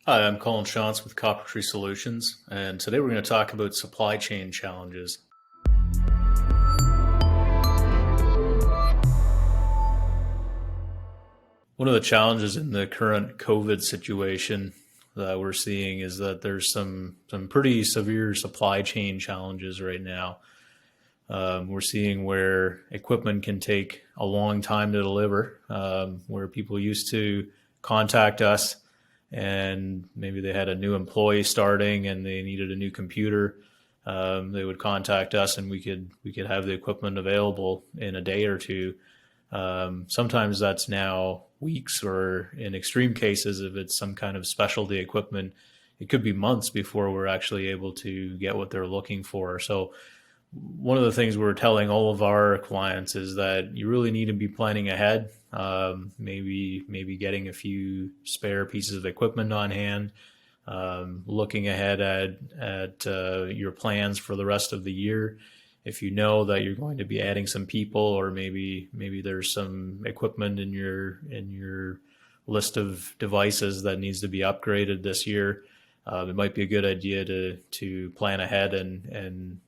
Hi, I'm Colin Shantz with Copper Tree Solutions, and today we're going to talk about supply chain challenges. One of the challenges in the current COVID situation that we're seeing is that there's some pretty severe supply chain challenges right now. We're seeing where equipment can take a long time to deliver, where people used to contact us and maybe they had a new employee starting and they needed a new computer. They would contact us and we could have the equipment available in a day or two. Sometimes that's now weeks, or in extreme cases, if it's some kind of specialty equipment, it could be months before we're actually able to get what they're looking for. So one of the things we're telling all of our clients is that you really need to be planning ahead. Maybe getting a few spare pieces of equipment on hand, looking ahead at your plans for the rest of the year. If you know that you're going to be adding some people, or maybe there's some equipment in your list of devices that needs to be upgraded this year, it might be a good idea to plan ahead and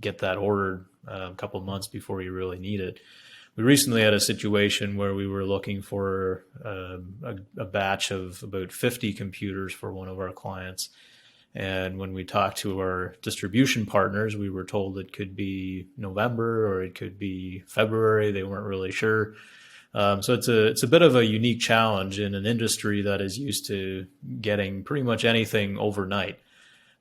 get that ordered a couple of months before you really need it. We recently had a situation where we were looking for a batch of about 50 computers for one of our clients. And when we talked to our distribution partners, we were told it could be November or it could be February. They weren't really sure. So it's a bit of a unique challenge in an industry that is used to getting pretty much anything overnight.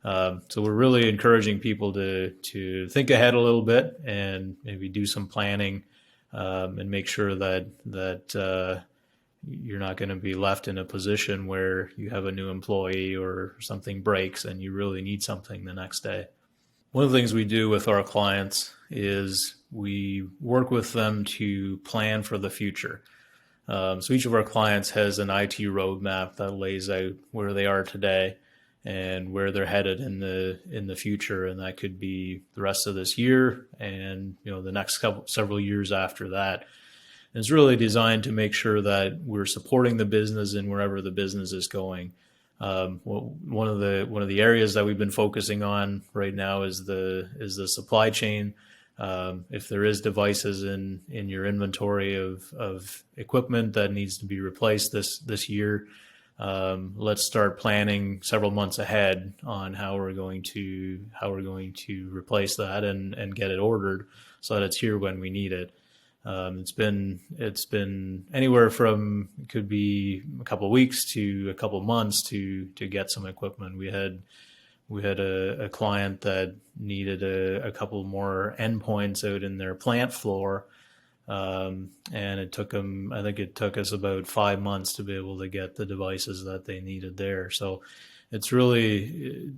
So we're really encouraging people to think ahead a little bit and maybe do some planning, and make sure that you're not going to be left in a position where you have a new employee or something breaks and you really need something the next day. One of the things we do with our clients is we work with them to plan for the future. So each of our clients has an IT roadmap that lays out where they are today and where they're headed in the future, and that could be the rest of this year and the next several years after that. And it's really designed to make sure that we're supporting the business and wherever the business is going. One of the areas that we've been focusing on right now is the supply chain. If there is devices in your inventory of equipment that needs to be replaced this year, let's start planning several months ahead on how we're going to replace that and get it ordered so that it's here when we need it. It's been anywhere from, it could be a couple of weeks to a couple of months to get some equipment. We had a client that needed a couple more endpoints out in their plant floor. And I think it took us about 5 months to be able to get the devices that they needed there. So it's really,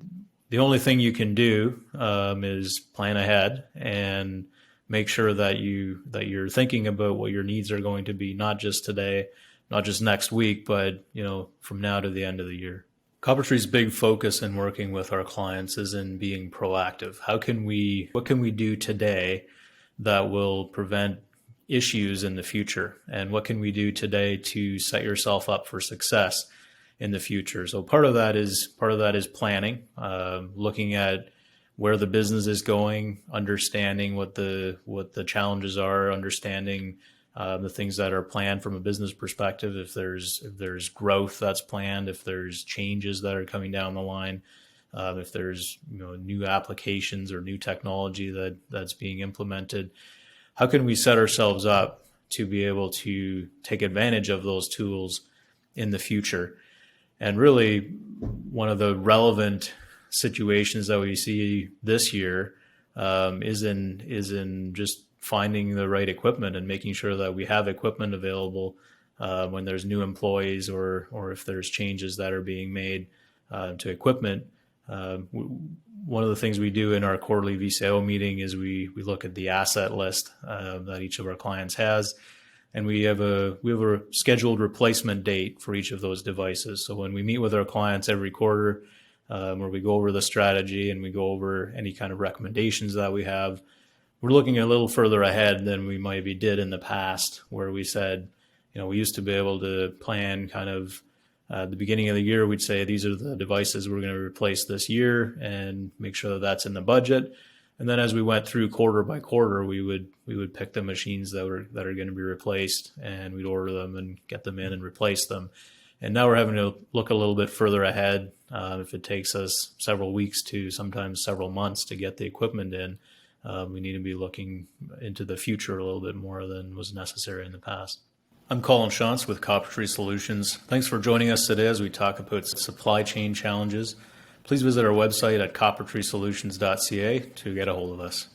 the only thing you can do is plan ahead and make sure that you're thinking about what your needs are going to be, not just today, not just next week, but from now to the end of the year. Copper Tree's big focus in working with our clients is in being proactive. What can we do today that will prevent issues in the future, and what can we do today to set yourself up for success in the future? So part of that is planning, looking at where the business is going, understanding what the challenges are, understanding the things that are planned from a business perspective. If there's growth that's planned, if there's changes that are coming down the line, if there's new applications or new technology that's being implemented, how can we set ourselves up to be able to take advantage of those tools in the future? And really, one of the relevant situations that we see this year is in just finding the right equipment and making sure that we have equipment available when there's new employees or if there's changes that are being made to equipment. One of the things we do in our quarterly VCIO meeting is we look at the asset list that each of our clients has, and we have a scheduled replacement date for each of those devices. So when we meet with our clients every quarter, where we go over the strategy and we go over any kind of recommendations that we have, we're looking a little further ahead than we maybe did in the past, where we said, we used to be able to plan kind of At the beginning of the year, we'd say these are the devices we're going to replace this year and make sure that that's in the budget. And then as we went through quarter by quarter, we would pick the machines that are going to be replaced, and we'd order them and get them in and replace them. And now we're having to look a little bit further ahead. If it takes us several weeks to sometimes several months to get the equipment in, we need to be looking into the future a little bit more than was necessary in the past. I'm Colin Shantz with Copper Tree Solutions. Thanks for joining us today as we talk about supply chain challenges. Please visit our website at coppertreesolutions.ca to get a hold of us.